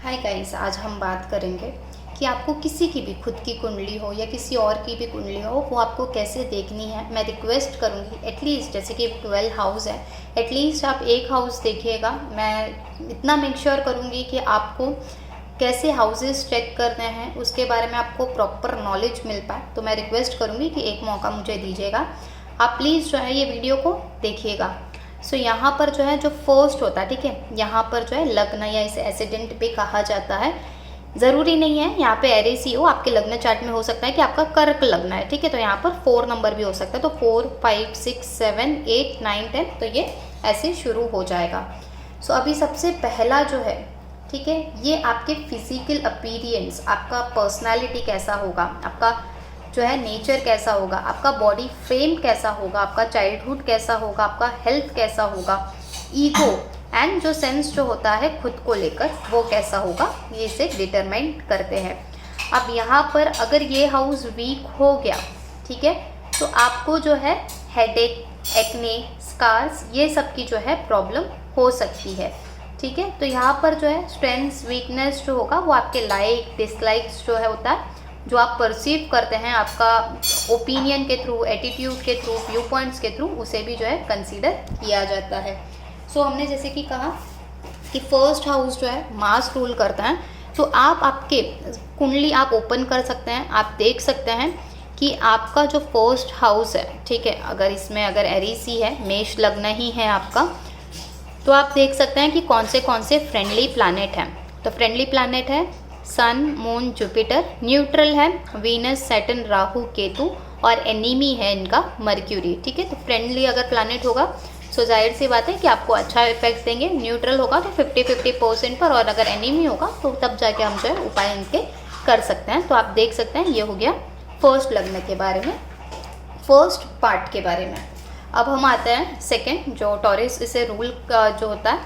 Hi guys, आज हम बात करेंगे कि आपको किसी की भी खुद की कुंडली हो या किसी और की भी कुंडली हो वो आपको कैसे देखनी है। मैं रिक्वेस्ट करूँगी एटलीस्ट जैसे कि 12 हाउस है, एटलीस्ट आप एक हाउस देखिएगा। मैं इतना मेक श्योर करूँगी कि आपको कैसे हाउसेस चेक करने हैं उसके बारे में आपको प्रॉपर नॉलेज मिल पाए। तो मैं रिक्वेस्ट करूँगी कि एक मौका मुझे दीजिएगा, आप प्लीज़ जो है ये वीडियो को देखिएगा। सो यहाँ पर जो है जो फर्स्ट होता है, ठीक है, यहाँ पर जो है लग्न या इसे एसिडेंट भी कहा जाता है। ज़रूरी नहीं है यहाँ पे एरेसी हो, आपके लग्न चार्ट में हो सकता है कि आपका कर्क लग्न है, ठीक है, तो यहाँ पर 4 नंबर भी हो सकता है। तो 4, 5, 6, 7, 8, 9, 10 तो ये ऐसे शुरू हो जाएगा। सो अभी सबसे पहला जो है, ठीक है, ये आपके फिजिकल अपीयरेंस, आपका पर्सनालिटी कैसा होगा, आपका जो है नेचर कैसा होगा, आपका बॉडी फ्रेम कैसा होगा, आपका चाइल्डहुड कैसा होगा, आपका हेल्थ कैसा होगा, ईगो एंड जो सेंस जो होता है खुद को लेकर वो कैसा होगा, ये इसे डिटरमाइन करते हैं। अब यहाँ पर अगर ये हाउस वीक हो गया, ठीक है, तो आपको जो है हेडेक, एक्ने, स्कार्स ये सब की जो है प्रॉब्लम हो सकती है, ठीक है। तो यहाँ पर जो है स्ट्रेंथ्स वीकनेस जो होगा वो आपके लाइक डिसलाइक्स जो है होता है, जो आप परसीव करते हैं आपका ओपिनियन के थ्रू, एटीट्यूड के थ्रू, व्यू पॉइंट्स के थ्रू, उसे भी जो है कंसीडर किया जाता है। सो हमने जैसे कि कहा कि फर्स्ट हाउस जो है मास रूल करता है। तो आप आपके कुंडली आप ओपन कर सकते हैं, आप देख सकते हैं कि आपका जो फर्स्ट हाउस है, ठीक है, अगर इसमें अगर एरीसी है, मेष लग्न ही है आपका, तो आप देख सकते हैं कि कौन से फ्रेंडली प्लैनेट हैं। तो फ्रेंडली प्लैनेट है सन, मून, जुपिटर। न्यूट्रल है वीनस, सैटर्न, राहु, केतु, और एनिमी है इनका मर्क्यूरी, ठीक है। तो फ्रेंडली अगर प्लैनेट होगा सो जाहिर सी बात है कि आपको अच्छा इफेक्ट देंगे। न्यूट्रल होगा तो 50-50% पर, और अगर एनिमी होगा तो तब जाके हम जो है उपाय इनके कर सकते हैं। तो आप देख सकते हैं ये हो गया फर्स्ट लग्न के बारे में, फर्स्ट पार्ट के बारे में। अब हम आते हैं सेकेंड, जो टॉरस इसे रूल जो होता है,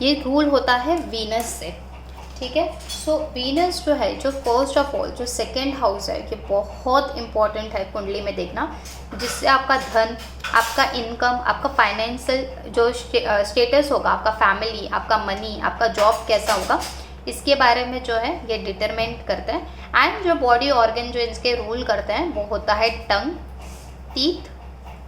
ये रूल होता है वीनस से, ठीक है। सो वीनस जो है, जो फर्स्ट ऑफ ऑल जो सेकेंड हाउस है, ये बहुत इंपॉर्टेंट है कुंडली में देखना, जिससे आपका धन, आपका इनकम, आपका फाइनेंशियल जो स्टेटस होगा, आपका फैमिली, आपका मनी, आपका जॉब कैसा होगा, इसके बारे में जो है ये डिटरमाइन करते हैं। एंड जो बॉडी ऑर्गन जो इसके रूल करते हैं वो होता है टंग, टीथ,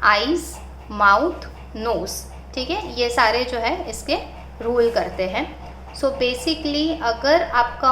आईज, माउथ, नोज, ठीक है, ये सारे जो है इसके रूल करते हैं। सो बेसिकली अगर आपका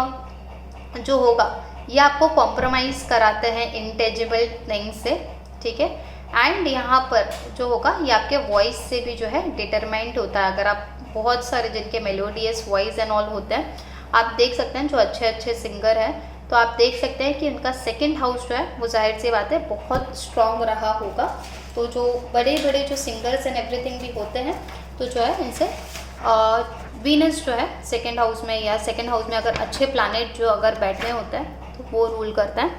जो होगा ये आपको कॉम्प्रोमाइज़ कराते हैं इंटेजिबल थिंग्स से, ठीक है। एंड यहाँ पर जो होगा ये आपके वॉइस से भी जो है डिटरमाइंड होता है। अगर आप बहुत सारे जिनके मेलोडियस वॉइस एंड ऑल होते हैं, आप देख सकते हैं जो अच्छे सिंगर हैं, तो आप देख सकते हैं कि उनका सेकेंड हाउस जो है वो जाहिर सी बात है बहुत स्ट्रॉन्ग रहा होगा। तो जो बड़े जो सिंगर्स एंड एवरीथिंग भी होते हैं, तो जो है इनसे वीनस जो है सेकेंड हाउस में, या सेकेंड हाउस में अगर अच्छे प्लैनेट जो अगर बैठे होते हैं तो वो रूल करता है।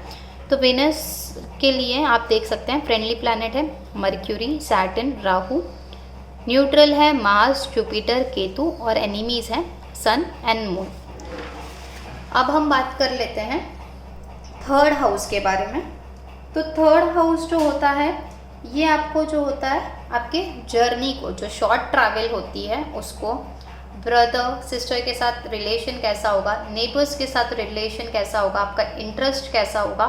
तो वीनस के लिए आप देख सकते हैं फ्रेंडली प्लैनेट है मर्क्यूरी, सैटर्न, राहु। न्यूट्रल है मार्स, जुपिटर, केतु, और एनिमीज हैं सन एंड मून। अब हम बात कर लेते हैं थर्ड हाउस के बारे में। तो थर्ड हाउस जो होता है ये आपको जो होता है आपके जर्नी को, जो शॉर्ट ट्रैवल होती है उसको, ब्रदर सिस्टर के साथ रिलेशन कैसा होगा, नेबर्स के साथ रिलेशन कैसा होगा, आपका इंटरेस्ट कैसा होगा,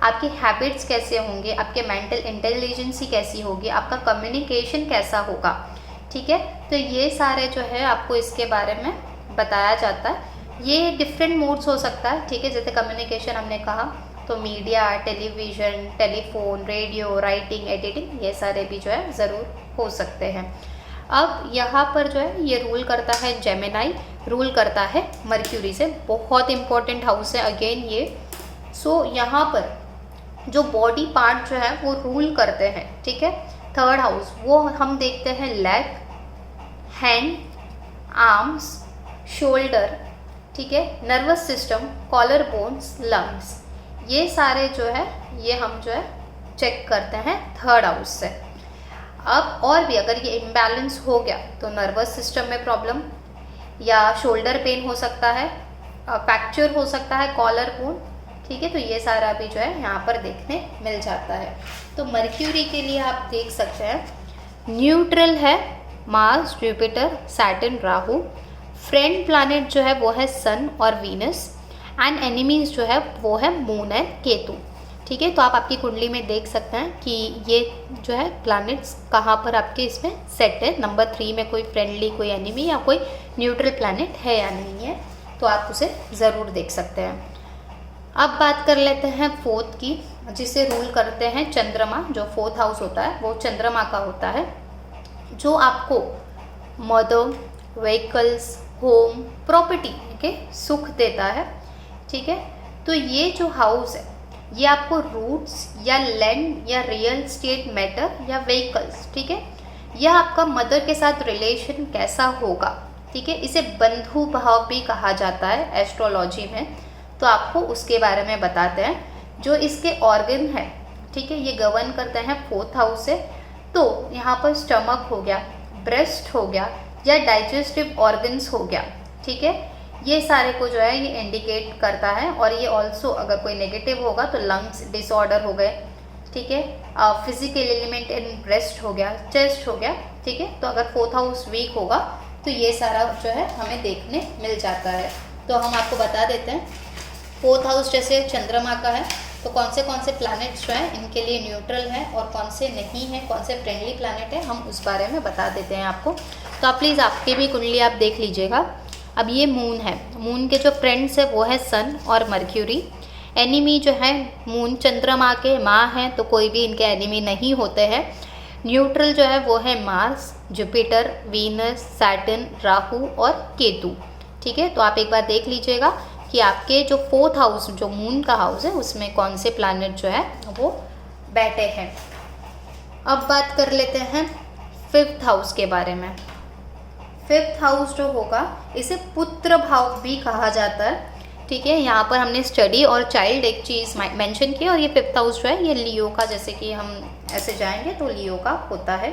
आपकी हैबिट्स कैसे होंगे, आपके मेंटल इंटेलिजेंसी कैसी होगी, आपका कम्युनिकेशन कैसा होगा, ठीक है। तो ये सारे जो है आपको इसके बारे में बताया जाता है। ये डिफरेंट मोड्स हो सकता है, ठीक है, जैसे कम्युनिकेशन हमने कहा, तो media, television, telephone, radio, writing, editing, ये सारे भी जो है ज़रूर हो सकते हैं। अब यहाँ पर जो है ये रूल करता है जेमिनाई, रूल करता है मर्क्यूरी से, बहुत इंपॉर्टेंट हाउस है अगेन ये। सो यहाँ पर जो बॉडी पार्ट जो है वो रूल करते हैं, ठीक है, थर्ड हाउस, वो हम देखते हैं लेग, हैंड, आर्म्स, शोल्डर, ठीक है, nervous system, collar bones, lungs, ये सारे जो है ये हम जो है चेक करते हैं थर्ड हाउस से। अब और भी अगर ये इम्बैलेंस हो गया तो नर्वस सिस्टम में प्रॉब्लम, या शोल्डर पेन हो सकता है, फ्रैक्चर हो सकता है, कॉलर बोन, ठीक है, तो ये सारा भी जो है यहाँ पर देखने मिल जाता है। तो मर्क्यूरी के लिए आप देख सकते हैं न्यूट्रल है Mars, Jupiter, Saturn, Rahu. Friend planet जो है वो है सन और वीनस, एंड एनिमीज जो है वो है मून एंड केतु। ठीक है, तो आप आपकी कुंडली में देख सकते हैं कि ये जो है प्लैनेट्स कहाँ पर आपके इसमें सेट है। नंबर 3 में कोई फ्रेंडली, कोई एनिमी या कोई न्यूट्रल प्लैनेट है या नहीं है, तो आप उसे ज़रूर देख सकते हैं। अब बात कर लेते हैं 4th की, जिसे रूल करते हैं चंद्रमा। जो 4th हाउस होता है वो चंद्रमा का होता है, जो आपको मदर, व्हीकल्स, होम, प्रॉपर्टी के सुख देता है। ठीक है, तो ये जो हाउस है ये आपको रूट्स या लैंड या रियल एस्टेट मैटर या व्हीकल्स, ठीक है, यह आपका मदर के साथ रिलेशन कैसा होगा। ठीक है, इसे बंधु भाव भी कहा जाता है एस्ट्रोलॉजी में, तो आपको उसके बारे में बताते हैं। जो इसके ऑर्गन है, ठीक है, ये गवर्न करते हैं 4th हाउस से। तो यहाँ पर स्टमक हो गया, ब्रेस्ट हो गया या डाइजेस्टिव ऑर्गन्स हो गया। ठीक है, ये सारे को जो है ये इंडिकेट करता है। और ये ऑल्सो अगर कोई नेगेटिव होगा तो लंग्स डिसऑर्डर हो गए। ठीक है, फिजिकल एलिमेंट इन ब्रेस्ट हो गया, चेस्ट हो गया। ठीक है, तो अगर 4th हाउस वीक होगा तो ये सारा जो है हमें देखने मिल जाता है। तो हम आपको बता देते हैं 4th हाउस जैसे चंद्रमा का है, तो कौन से प्लैनेट्स जो हैं इनके लिए न्यूट्रल हैं और कौन से नहीं हैं, कौन से फ्रेंडली प्लैनेट हैं, हम उस बारे में बता देते हैं आपको। तो आप प्लीज़ आपकी भी कुंडली आप देख लीजिएगा। अब ये मून है, मून के जो फ्रेंड्स है वो है सन और मर्क्यूरी। एनिमी जो है मून चंद्रमा के माँ हैं, तो कोई भी इनके एनिमी नहीं होते हैं। न्यूट्रल जो है वो है Mars, Jupiter, Venus, Saturn, Rahu और केतु। ठीक है, तो आप एक बार देख लीजिएगा कि आपके जो 4th हाउस जो मून का हाउस है उसमें कौन से प्लैनेट जो है वो बैठे हैं। अब बात कर लेते हैं 5th हाउस के बारे में। 5th हाउस जो होगा इसे पुत्र भाव भी कहा जाता है। ठीक है, यहाँ पर हमने स्टडी और चाइल्ड एक चीज़ मेंशन की, और ये 5th हाउस जो है ये लियो का, जैसे कि हम ऐसे जाएंगे तो लियो का होता है।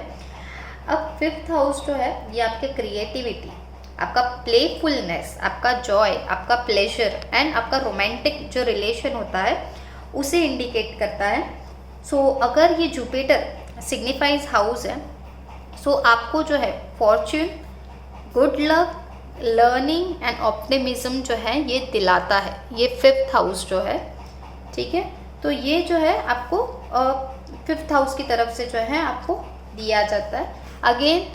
अब 5th हाउस जो है ये आपके क्रिएटिविटी, आपका प्लेफुलनेस, आपका जॉय, आपका प्लेजर एंड आपका रोमांटिक जो रिलेशन होता है उसे इंडिकेट करता है। सो अगर ये जुपिटर सिग्निफाइज हाउस है, सो आपको जो है Fortune, good luck, learning and optimism जो है ये दिलाता है, ये 5th हाउस जो है। ठीक है, तो ये जो है आपको 5th हाउस की तरफ से जो है आपको दिया जाता है। अगेन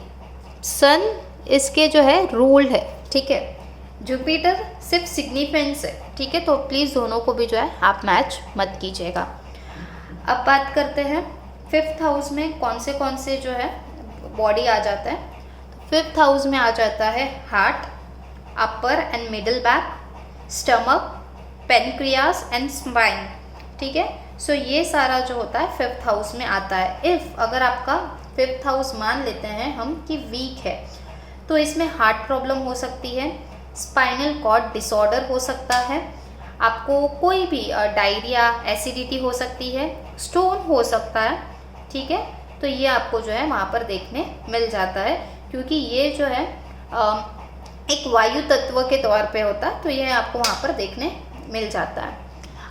सन इसके जो है रूल्ड है। ठीक है, जुपिटर सिर्फ सिग्निफिकेंस है। ठीक है, तो प्लीज़ दोनों को भी जो है आप मैच मत कीजिएगा। अब बात करते हैं 5th हाउस में कौन से जो है बॉडी आ जाता है। 5th हाउस में आ जाता है heart, upper and middle back, stomach, pancreas and spine. ठीक है, सो ये सारा जो होता है 5th हाउस में आता है। इफ़ अगर आपका 5th हाउस मान लेते हैं हम कि वीक है, तो इसमें हार्ट प्रॉब्लम हो सकती है, स्पाइनल कॉर्ड डिसऑर्डर हो सकता है, आपको कोई भी डायरिया, एसिडिटी हो सकती है, स्टोन हो सकता है। ठीक है, तो ये आपको जो है वहाँ पर देखने मिल जाता है, क्योंकि ये जो है एक वायु तत्व के तौर पे होता है, तो ये आपको वहाँ पर देखने मिल जाता है।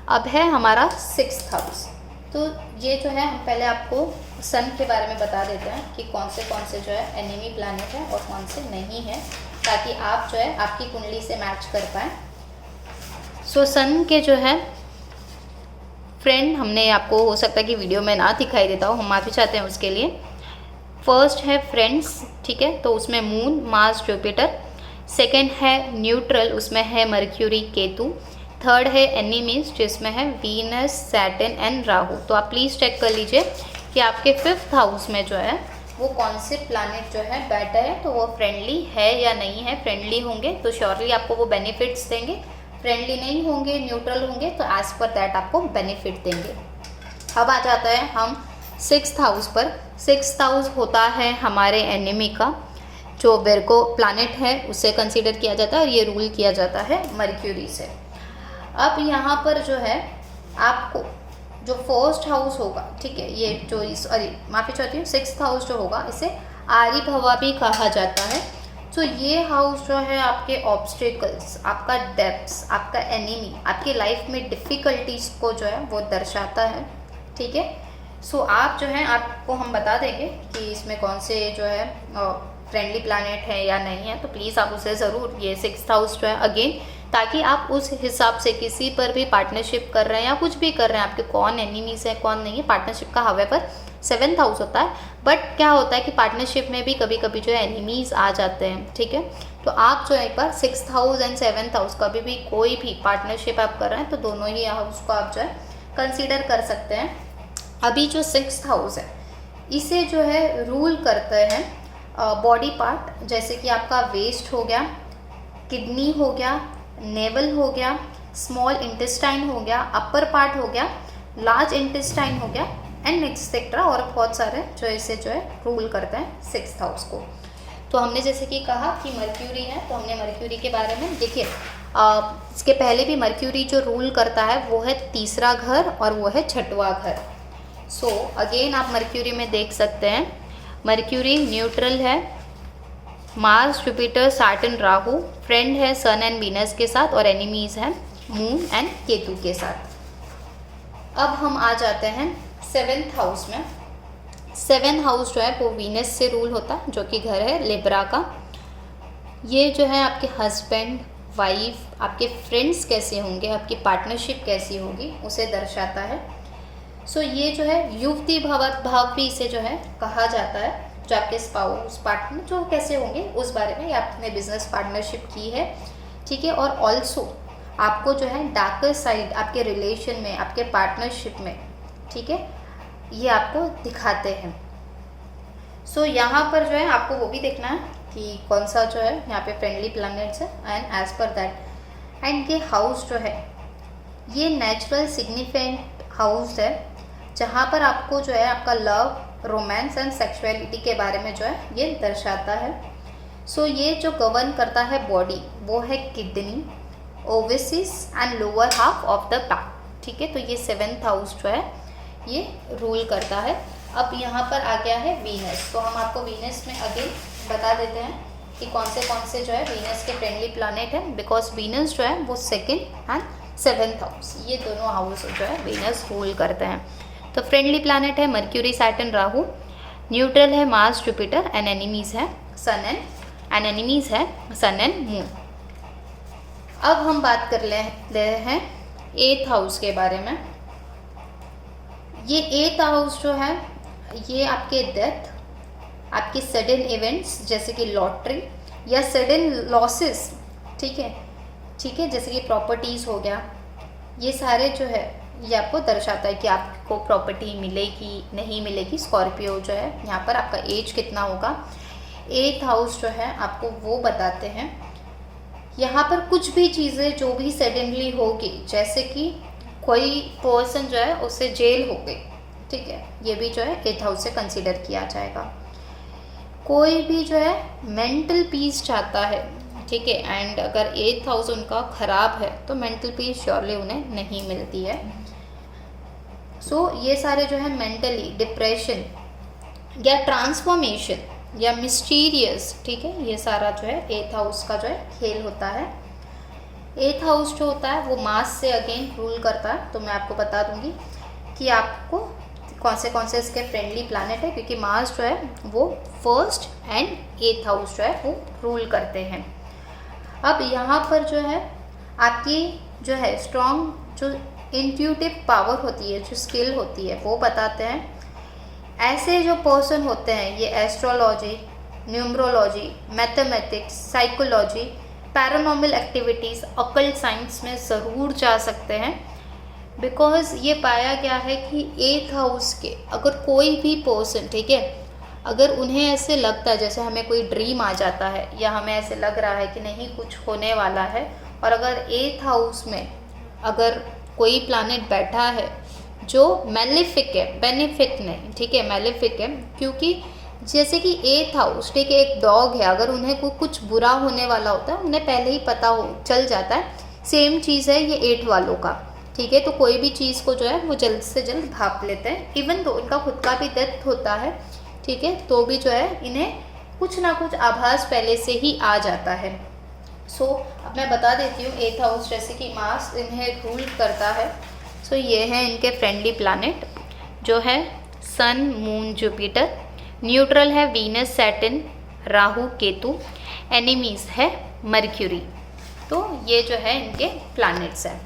अब है हमारा 6th हाउस। तो ये जो है हम पहले आपको सन के बारे में बता देते हैं कि कौन से जो है एनिमी प्लैनेट है और कौन से नहीं है, ताकि आप जो है आपकी कुंडली से मैच कर पाएँ। सो सन के जो है फ्रेंड हमने आपको हो सकता है कि वीडियो में ना दिखाई देता हो, हम माफ़ी चाहते हैं उसके लिए। फर्स्ट है फ्रेंड्स, ठीक है, तो उसमें मून, मार्स, जुपिटर। सेकंड है न्यूट्रल, उसमें है मर्क्यूरी, केतु। थर्ड है एनिमीज, जिसमें है वीनस, सैटर्न एंड राहु। तो आप प्लीज़ चेक कर लीजिए कि आपके 5th हाउस में जो है वो कौन से प्लैनेट जो है बैठे हैं, तो वो फ्रेंडली है या नहीं है। फ्रेंडली होंगे तो श्योरली आपको वो बेनिफिट्स देंगे, फ्रेंडली नहीं होंगे, न्यूट्रल होंगे तो एज पर दैट आपको बेनिफिट देंगे। अब आ जाता है हम 6th हाउस पर। 6th हाउस होता है हमारे एनिमी का, जो विर्गो प्लैनेट है उसे कंसीडर किया जाता है, और ये रूल किया जाता है मर्क्यूरी से। अब यहाँ पर जो है आपको जो 1st हाउस होगा, ठीक है, ये जो माफ़ी चाहती हूँ 6th हाउस जो होगा इसे आरिभवा भी कहा जाता है। तो ये हाउस जो है आपके ऑब्स्टिकल्स, आपका डेप्थ्स, आपका एनिमी, आपकी लाइफ में डिफ़िकल्टीज को जो है वो दर्शाता है। ठीक है, सो आप जो है आपको हम बता देंगे कि इसमें कौन से जो है फ्रेंडली प्लानट है या नहीं है, तो प्लीज़ आप उसे ज़रूर, ये 6th हाउस जो है अगेन, ताकि आप उस हिसाब से किसी पर भी पार्टनरशिप कर रहे हैं या कुछ भी कर रहे हैं, आपके कौन एनिमीज़ है कौन नहीं है, पार्टनरशिप का हावेवर 7th हाउस होता है। बट क्या होता है कि पार्टनरशिप में भी कभी कभी जो है एनिमीज़ आ जाते हैं, ठीक है। तो आप जो है एक बार 6th house and 7th house कभी भी कोई भी पार्टनरशिप आप कर रहे हैं तो दोनों ही हाउस को आप जो है कंसीडर कर सकते हैं। अभी जो 6th हाउस है इसे जो है रूल करते हैं बॉडी पार्ट, जैसे कि आपका वेस्ट हो गया, किडनी हो गया, नेवल हो गया, स्मॉल इंटेस्टाइन हो गया, अपर पार्ट हो गया, लार्ज इंटेस्टाइन हो गया एंड एक्सेट्रा, और बहुत सारे जो इसे जो है रूल करते हैं 6th हाउस को। तो हमने जैसे कि कहा कि मर्क्यूरी है, तो हमने मर्क्यूरी के बारे में देखिए, इसके पहले भी मर्क्यूरी जो रूल करता है वो है 3रा घर और वो है 6वां घर। सो अगेन आप मर्क्यूरी में देख सकते हैं, मर्क्यूरी न्यूट्रल है, Mars, Jupiter, Saturn, Rahu, friend है सन एंड वीनस के साथ, और एनिमीज़ है मून एंड केतु के साथ। अब हम आ जाते हैं 7th हाउस में। 7th हाउस जो है वो वीनस से रूल होता है, जो कि घर है लिब्रा का। ये जो है आपके हस्बैंड, वाइफ, आपके फ्रेंड्स कैसे होंगे, आपकी पार्टनरशिप कैसी होगी उसे दर्शाता है। सो ये जो है युवती भाव भी इसे जो है कहा जाता है, जो आपके स्पाउस पार्टनर जो कैसे होंगे उस बारे में, या आपने बिजनेस पार्टनरशिप की है, ठीक है। और ऑल्सो आपको जो है डार्कर साइड आपके रिलेशन में, आपके पार्टनरशिप में, ठीक है, ये आपको दिखाते हैं। सो यहाँ पर जो है आपको वो भी देखना है कि कौन सा जो है यहाँ पे फ्रेंडली प्लैनेट्स है, and as per that. And ये हाउस जो है ये नेचुरल सिग्निफिकेंट हाउस है, जहाँ पर आपको जो है आपका लव, रोमांस एंड सेक्सुअलिटी के बारे में जो है ये दर्शाता है। सो ये जो गवर्न करता है बॉडी वो है kidney, ovaries and lower half of the back, ठीक है। तो ये 7th हाउस जो है ये रूल करता है। अब यहाँ पर आ गया है वीनस, तो हम आपको वीनस में अगेन बता देते हैं कि कौन से जो है वीनस के फ्रेंडली प्लैनेट है, बिकॉज वीनस जो है वो 2nd एंड 7th हाउस, ये दोनों हाउस जो है वीनस रूल करते हैं। तो फ्रेंडली प्लैनेट है मर्क्यूरी, सैटर्न, राहु, न्यूट्रल है मार्स, जुपिटर, एंड एनिमीज़ है सन एंड एनिमीज़ है सन एंड मून। अब हम बात कर लेते हैं 8th हाउस के बारे में। ये 8th हाउस जो है ये आपके डेथ, आपके सडन इवेंट्स जैसे कि लॉटरी या सडन लॉसेस, ठीक है, जैसे कि प्रॉपर्टीज़ हो गया, ये सारे जो है ये आपको दर्शाता है कि आपको प्रॉपर्टी मिलेगी नहीं मिलेगी। स्कॉर्पियो जो है यहाँ पर आपका एज कितना होगा, 8th हाउस जो है आपको वो बताते हैं। यहाँ पर कुछ भी चीज़ें जो भी सडनली होगी, जैसे कि कोई पर्सन जो है उससे जेल हो गई, ठीक है, ये भी जो है 8th हाउस से कंसीडर किया जाएगा। कोई भी जो है मेंटल पीस चाहता है, ठीक है, एंड अगर 8th हाउस उनका ख़राब है तो मेंटल पीस श्योरली उन्हें नहीं मिलती है। सो ये सारे जो है मेंटली डिप्रेशन या ट्रांसफॉर्मेशन या मिस्टीरियस, ठीक है, ये सारा जो है 8th हाउस का जो है खेल होता है। 8th हाउस जो होता है वो मास से अगेन रूल करता है, तो मैं आपको बता दूंगी कि आपको कौन से इसके फ्रेंडली प्लैनेट है, क्योंकि मार्स जो है वो 1st एंड 8th हाउस जो है वो रूल करते हैं। अब यहाँ पर जो है आपकी जो है स्ट्रॉन्ग जो इंट्यूटिव पावर होती है, जो स्किल होती है, वो बताते हैं। ऐसे जो पर्सन होते हैं ये astrology, numerology, mathematics, psychology, paranormal activities, occult science में ज़रूर जा सकते हैं, बिकॉज ये पाया गया है कि 8th हाउस के अगर कोई भी पर्सन, ठीक है, अगर उन्हें ऐसे लगता है जैसे हमें कोई ड्रीम आ जाता है या हमें ऐसे लग रहा है कि नहीं कुछ होने वाला है, और अगर 8th हाउस में अगर कोई प्लैनेट बैठा है जो मैलेफिक है, बेनिफिक नहीं, ठीक है, मैलेफिक है, क्योंकि जैसे कि 8th हाउस, ठीक है, एक डॉग है, अगर उन्हें कुछ बुरा होने वाला होता है उन्हें पहले ही पता चल जाता है। सेम चीज़ है ये 8 वालों का, ठीक है, तो कोई भी चीज़ को जो है वो जल्द से जल्द भाप लेते हैं, इवन तो इनका खुद का भी डेथ होता है, ठीक है, तो भी जो है इन्हें कुछ ना कुछ आभास पहले से ही आ जाता है। सो अब मैं बता देती हूँ 8th हाउस जैसे कि मार्स इन्हें रूल करता है। सो ये है इनके फ्रेंडली प्लैनेट जो है सन, मून, जुपिटर, न्यूट्रल है Venus, Saturn, Rahu Ketu, enemies है मर्क्यूरी। तो ये जो है इनके प्लैनेट्स हैं।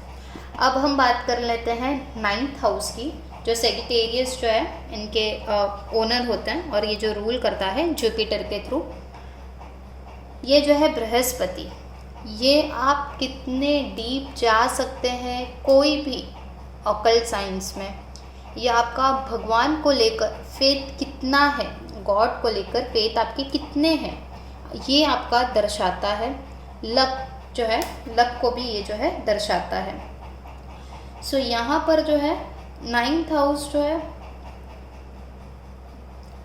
अब हम बात कर लेते हैं 9th हाउस की, जो सेजिटेरियस जो है इनके ओनर होते हैं और ये जो रूल करता है जुपिटर के थ्रू, ये जो है बृहस्पति। ये आप कितने डीप जा सकते हैं कोई भी ऑकल्ट साइंस में, ये आपका भगवान को लेकर फेथ कितना है, गॉड को लेकर फेथ आपके कितने हैं, ये आपका दर्शाता है। लक जो है, लक को भी ये जो है दर्शाता है। सो यहाँ पर जो है 9th हाउस जो है,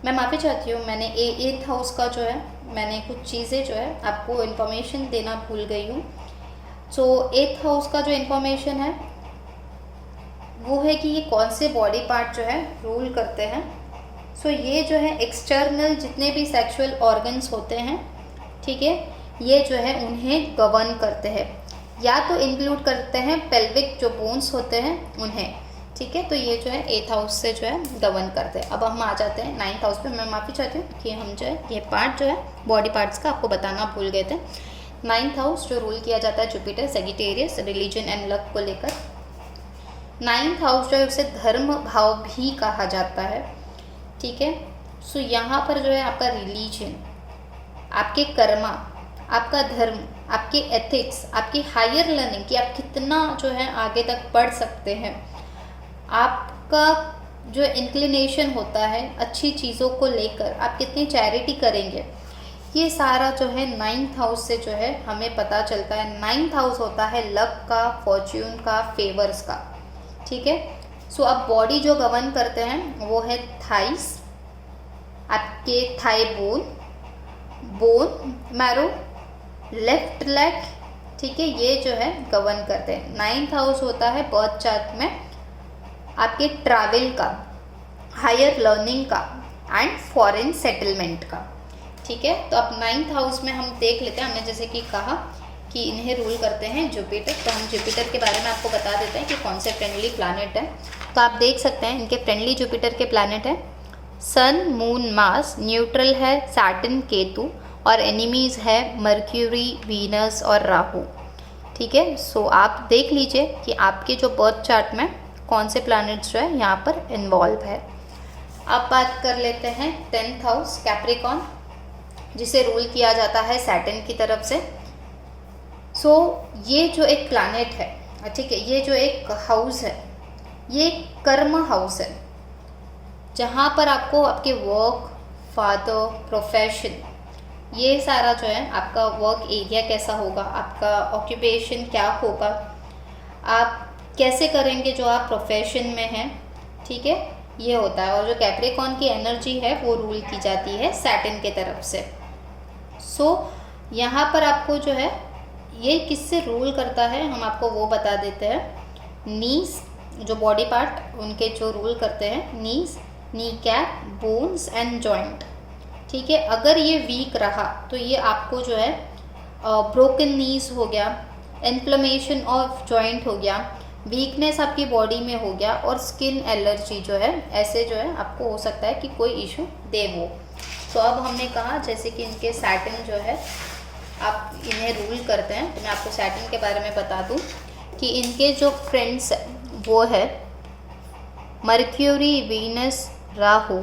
मैं माफ़ी चाहती हूँ, मैंने 8th हाउस का जो है मैंने कुछ चीज़ें जो है आपको इन्फॉर्मेशन देना भूल गई हूँ। सो 8th हाउस का जो इन्फॉर्मेशन है वो है कि ये कौन से बॉडी पार्ट जो है रूल करते हैं। सो ये जो है एक्सटर्नल जितने भी सेक्सुअल ऑर्गन्स होते हैं, ठीक है, ये जो है उन्हें गवर्न करते हैं, या तो इंक्लूड करते हैं पेल्विक जो बोन्स होते हैं उन्हें, ठीक है। तो ये जो है 8th हाउस से जो है गवर्न करते हैं। अब हम आ जाते हैं 9th हाउस पे। मैं माफ़ी चाहती हूँ कि हम जो है ये पार्ट जो है बॉडी पार्ट्स का आपको बताना भूल गए थे। 9th हाउस जो रूल किया जाता है Jupiter, Sagittarius, religion and luck को लेकर। 9th हाउस जो है उसे धर्म भाव भी कहा जाता है, ठीक है। सो यहाँ पर जो है आपका रिलीजन, आपके कर्मा, आपका धर्म, आपके एथिक्स, आपकी हायर लर्निंग कि आप कितना जो है आगे तक बढ़ सकते हैं, आपका जो इंक्लिनेशन होता है अच्छी चीज़ों को लेकर, आप कितनी चैरिटी करेंगे, ये सारा जो है 9th हाउस से जो है हमें पता चलता है। 9th हाउस होता है लक का, फॉर्च्यून का, फेवर्स का, ठीक है। सो अब बॉडी जो गवर्न करते हैं वो है थाइस, आपके thigh bone, bone marrow, left leg, ठीक है, ये जो है गवर्न करते हैं। 9th हाउस होता है बर्थ चार्ट में आपके ट्रैवल का, हायर लर्निंग का एंड फॉरेन सेटलमेंट का, ठीक है। तो अब 9th हाउस में हम देख लेते हैं, हमने जैसे कि कहा कि इन्हें रूल करते हैं जुपिटर, तो हम जुपिटर के बारे में आपको बता देते हैं कि कौन से फ्रेंडली प्लैनेट है। तो आप देख सकते हैं इनके फ्रेंडली जुपिटर के प्लैनेट है सन, मून, मार्स, न्यूट्रल है सैटर्न, केतु, और एनिमीज़ है मर्क्यूरी, वीनस और राहु, ठीक है। सो आप देख लीजिए कि आपके जो बर्थ चार्ट में कौन से प्लैनेट्स जो है यहाँ पर इन्वॉल्व है। अब बात कर लेते हैं 10th हाउस कैप्रिकॉन, जिसे रूल किया जाता है सैटर्न की तरफ से। सो ये जो एक प्लैनेट है, ठीक है, ये जो एक हाउस है, ये कर्म हाउस है, जहाँ पर आपको आपके वर्क, फादर, प्रोफेशन, ये सारा जो है आपका वर्क एरिया कैसा होगा, आपका ऑक्यूपेशन क्या होगा, आप कैसे करेंगे जो आप प्रोफेशन में हैं, ठीक है, ये होता है। और जो कैप्रिकॉन की एनर्जी है वो रूल की जाती है सैटर्न के तरफ से। सो यहाँ पर आपको जो है ये किससे रूल करता है हम आपको वो बता देते हैं। नीज, जो बॉडी पार्ट उनके जो रूल करते हैं, knees, knee cap, bones and joint, ठीक है। अगर ये वीक रहा तो ये आपको जो है ब्रोकन नीज हो गया, इन्फ्लेमेशन ऑफ जॉइंट हो गया, वीकनेस आपकी बॉडी में हो गया, और स्किन एलर्जी जो है, ऐसे जो है आपको हो सकता है कि कोई इशू दे वो। तो अब हमने कहा जैसे कि इनके सैटर्न जो है आप इन्हें रूल करते हैं, तो मैं आपको सैटर्न के बारे में बता दूं कि इनके जो फ्रेंड्स वो है मर्क्यूरी, वीनस, राहु,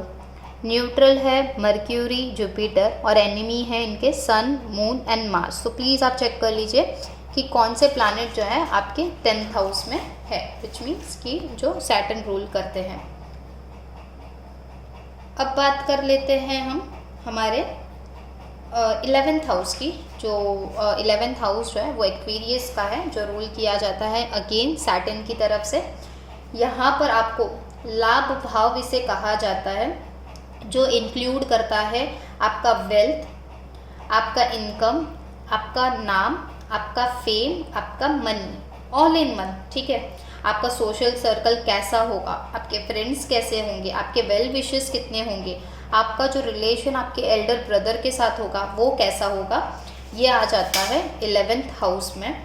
न्यूट्रल है मर्क्यूरी, जुपिटर, और एनिमी है इनके सन, मून एंड मार्स। तो प्लीज़ आप चेक कर लीजिए कि कौन से प्लैनेट जो है आपके 10th हाउस में है, विच मीन्स कि जो सैटर्न रूल करते हैं। अब बात कर लेते हैं हम हमारे 11th हाउस की। जो 11th हाउस जो है वो एक्वेरियस का है, जो रूल किया जाता है अगेन सैटर्न की तरफ से। यहाँ पर आपको लाभ भाव इसे कहा जाता है, जो इंक्लूड करता है आपका वेल्थ, आपका इनकम, आपका नाम, आपका फेम, आपका मनी, ऑल इन वन, ठीक है। आपका सोशल सर्कल कैसा होगा, आपके फ्रेंड्स कैसे होंगे, आपके वेल विशेस कितने होंगे, आपका जो रिलेशन आपके एल्डर ब्रदर के साथ होगा वो कैसा होगा, ये आ जाता है 11th हाउस में।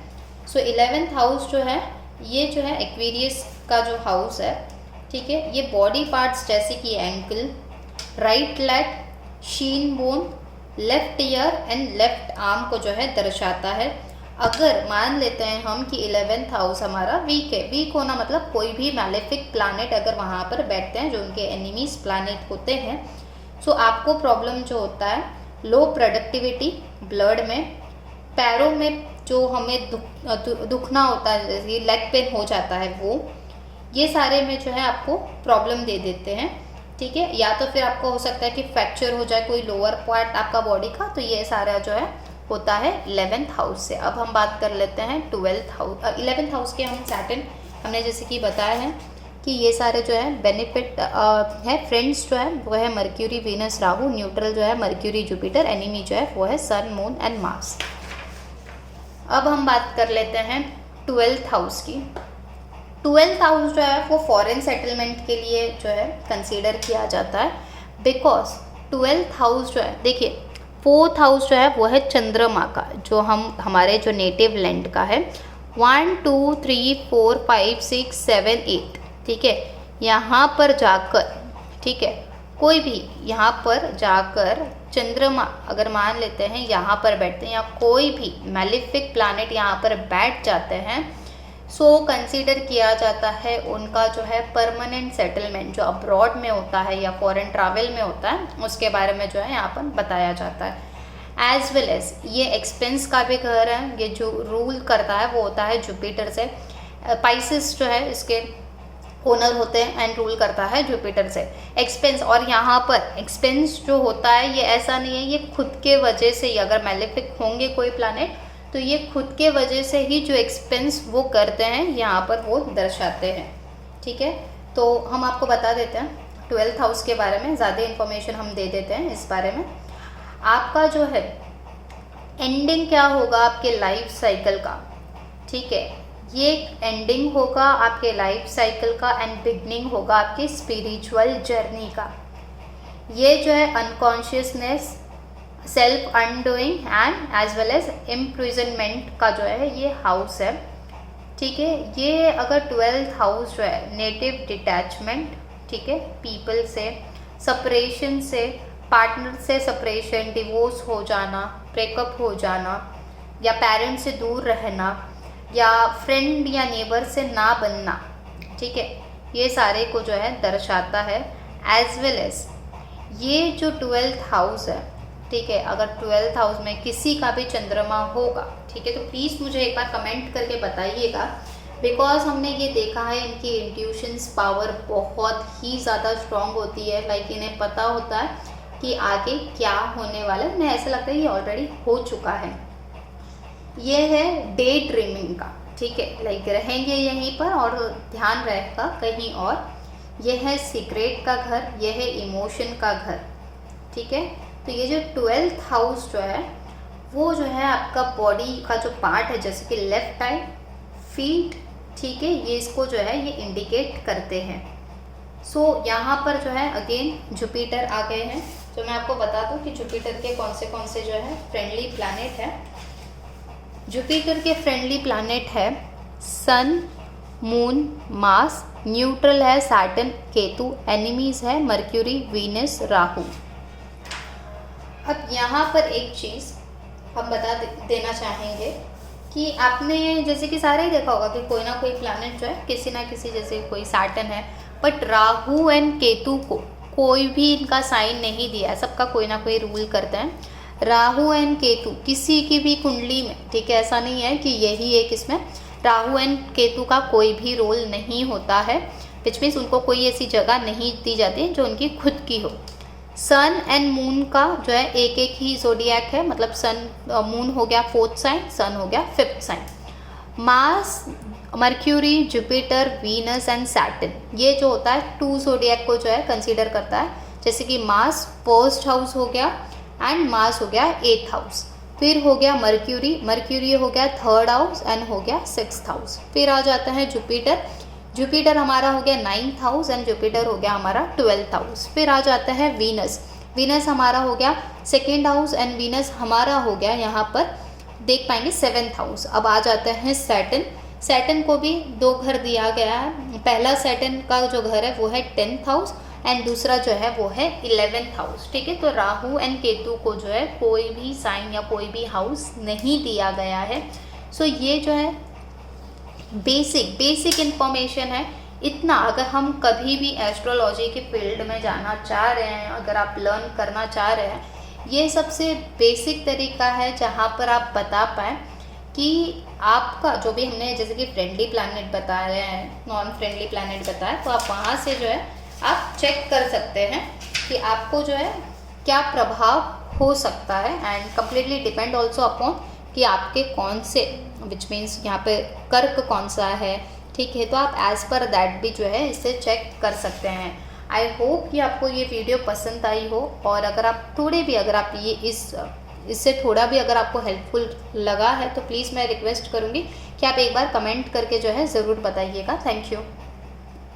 सो 11th हाउस जो है ये जो है एक्वेरियस का जो हाउस है, ठीक है, ये बॉडी पार्ट्स जैसे कि ankle, right leg, shin bone, left ear and left arm को जो है दर्शाता है। अगर मान लेते हैं हम कि 11th हाउस हमारा वीक है, वीक होना मतलब कोई भी मैलेफिक प्लानेट अगर वहाँ पर बैठते हैं जो उनके एनिमीज प्लानेट होते हैं, सो आपको प्रॉब्लम जो होता है लो प्रोडक्टिविटी ब्लड में, पैरों में जो हमें दुखना होता है, जैसे लेग पेन हो जाता है, वो ये सारे में जो है आपको प्रॉब्लम दे देते हैं। ठीक है, या तो फिर आपको हो सकता है कि फ्रैक्चर हो जाए कोई लोअर पार्ट आपका बॉडी का, तो ये सारा जो है होता है 11th हाउस से। अब हम बात कर लेते हैं 12th हाउस 11th हाउस के। हम सैटर्न हमने जैसे कि बताया है कि ये सारे जो है बेनिफिट है। फ्रेंड्स जो है वो है मर्क्यूरी वीनस राहु, न्यूट्रल जो है मर्क्यूरी जुपिटर, एनिमी जो है वो है सन मून एंड मार्स। अब हम बात कर लेते हैं 12th हाउस की। 12th हाउस जो है वो फॉरेन सेटलमेंट के लिए जो है कंसीडर किया जाता है, बिकॉज 12th हाउस जो है, देखिए 4th हाउस जो है वो है चंद्रमा का, जो हमारे जो नेटिव लैंड का है। 1 2 3 4 5 6 7 8, ठीक है, यहाँ पर जाकर, ठीक है, कोई भी यहाँ पर जाकर चंद्रमा अगर मान लेते हैं यहाँ पर बैठते हैं या कोई भी मैलिफिक प्लैनेट यहाँ पर बैठ जाते हैं, सो कंसीडर किया जाता है उनका जो है परमानेंट सेटलमेंट जो अब्रॉड में होता है या फॉरेन ट्रैवल में होता है, उसके बारे में जो है यहाँ पर बताया जाता है। एज वेल एज ये एक्सपेंस का भी घर है, ये जो रूल करता है वो होता है जुपिटर से। पाइसेस जो है इसके ओनर होते हैं एंड रूल करता है जुपिटर से। एक्सपेंस, और यहाँ पर एक्सपेंस जो होता है ये ऐसा नहीं है ये खुद के वजह से ही, अगर मैलेफिक होंगे कोई प्लैनेट तो ये खुद के वजह से ही जो एक्सपेंस वो करते हैं यहाँ पर वो दर्शाते हैं। ठीक है, तो हम आपको बता देते हैं 12th हाउस के बारे में, ज़्यादा इन्फॉर्मेशन हम दे देते हैं इस बारे में। आपका जो है एंडिंग क्या होगा आपके लाइफ साइकिल का, ठीक है, ये एंडिंग होगा आपके लाइफ साइकिल का एंड बिगनिंग होगा आपकी स्पिरिचुअल जर्नी का। ये जो है unconsciousness, self undoing and as well as imprisonment का जो है ये हाउस है। ठीक है, ये अगर 12th हाउस जो है नेटिव डिटैचमेंट, ठीक है, पीपल से सेपरेशन से, पार्टनर से सेपरेशन, डिवोर्स हो जाना, ब्रेकअप हो जाना, या पेरेंट्स से दूर रहना, या फ्रेंड या नेबर से ना बनना, ठीक है, ये सारे को जो है दर्शाता है। एज वेल एज ये जो 12th हाउस है, ठीक है, अगर 12th हाउस में किसी का भी चंद्रमा होगा, ठीक है, तो प्लीज़ मुझे एक बार कमेंट करके बताइएगा, बिकॉज हमने ये देखा है इनकी इंट्यूशंस पावर बहुत ही ज़्यादा स्ट्रॉन्ग होती है। लाइक इन्हें पता होता है कि आगे क्या होने वाला है, उन्हें ऐसा लगता है ये ऑलरेडी हो चुका है। ये है डे ड्रीमिंग का, ठीक है, लाइक रहेंगे यहीं पर और ध्यान रहेगा कहीं और। यह है सीक्रेट का घर, यह है इमोशन का घर, ठीक है। तो ये जो 12th हाउस जो है वो जो है आपका बॉडी का जो पार्ट है, जैसे कि लेफ्ट आई, फीट, ठीक है, ये इसको जो है ये इंडिकेट करते हैं। सो यहाँ पर जो है अगेन जुपिटर आ गए हैं, तो मैं आपको बता दूँ कि जुपिटर के कौन से जो है फ्रेंडली प्लैनेट है। जुपिटर के फ्रेंडली प्लैनेट है सन, मून, मार्स, न्यूट्रल है सैटर्न, केतु, एनिमीज है मर्क्यूरी, वीनस, राहु। अब यहाँ पर एक चीज़ हम बता देना चाहेंगे कि आपने जैसे कि सारे ही देखा होगा कि कोई ना कोई प्लैनेट जो है किसी ना किसी, जैसे कोई सैटर्न है, बट राहु एंड केतु को कोई भी इनका साइन नहीं दिया है, सबका कोई ना कोई रूल करते हैं। राहु एंड केतु किसी की भी कुंडली में, ठीक है, ऐसा नहीं है कि यही एक इसमें राहु एंड केतु का कोई भी रोल नहीं होता है, विच मीन्स उनको कोई ऐसी जगह नहीं दी जाती जो उनकी खुद की हो। सन एंड मून का जो है एक एक ही जोडियक है, मतलब सन मून हो गया 4th साइन, सन हो गया 5th sign. Mars, Mercury, Jupiter, Venus and Saturn, ये जो होता है 2 जोडियक को जो है कंसीडर करता है, जैसे कि मार्स 1st हाउस हो गया एंड मार्स हो गया 8th हाउस, फिर हो गया मर्क्यूरी हो गया 3rd हाउस एंड हो गया 6th हाउस, फिर आ जाता है जुपिटर हमारा हो गया 9th हाउस एंड जुपिटर हो गया हमारा 12th हाउस, फिर आ जाता है वीनस हमारा हो गया 2nd हाउस एंड वीनस हमारा हो गया यहाँ पर देख पाएंगे 7th हाउस। अब आ जाता है सैटर्न को भी 2 घर दिया गया है। पहला सैटर्न का जो घर है वो है 10th हाउस एंड दूसरा जो है वो है 11th हाउस, ठीक है। तो राहु एंड केतु को जो है कोई भी साइन या कोई भी हाउस नहीं दिया गया है। सो ये जो है बेसिक इन्फॉर्मेशन है। इतना अगर हम कभी भी एस्ट्रोलॉजी के फील्ड में जाना चाह रहे हैं, अगर आप लर्न करना चाह रहे हैं, ये सबसे बेसिक तरीका है जहाँ पर आप बता पाएँ कि आपका जो भी हमने जैसे कि फ्रेंडली प्लैनेट बताया है, नॉन फ्रेंडली प्लैनेट बताया, तो आप वहाँ से जो है आप चेक कर सकते हैं कि आपको जो है क्या प्रभाव हो सकता है। And completely depend also upon कि आपके कौन से, विच मीन्स यहाँ पे कर्क कौन सा है, ठीक है। तो आप एज़ पर दैट भी जो है इसे चेक कर सकते हैं। आई होप कि आपको ये वीडियो पसंद आई हो, और अगर आप थोड़े भी अगर आप ये इससे थोड़ा भी अगर आपको हेल्पफुल लगा है तो प्लीज़ मैं रिक्वेस्ट करूँगी कि आप एक बार कमेंट करके जो है ज़रूर बताइएगा। Thank you.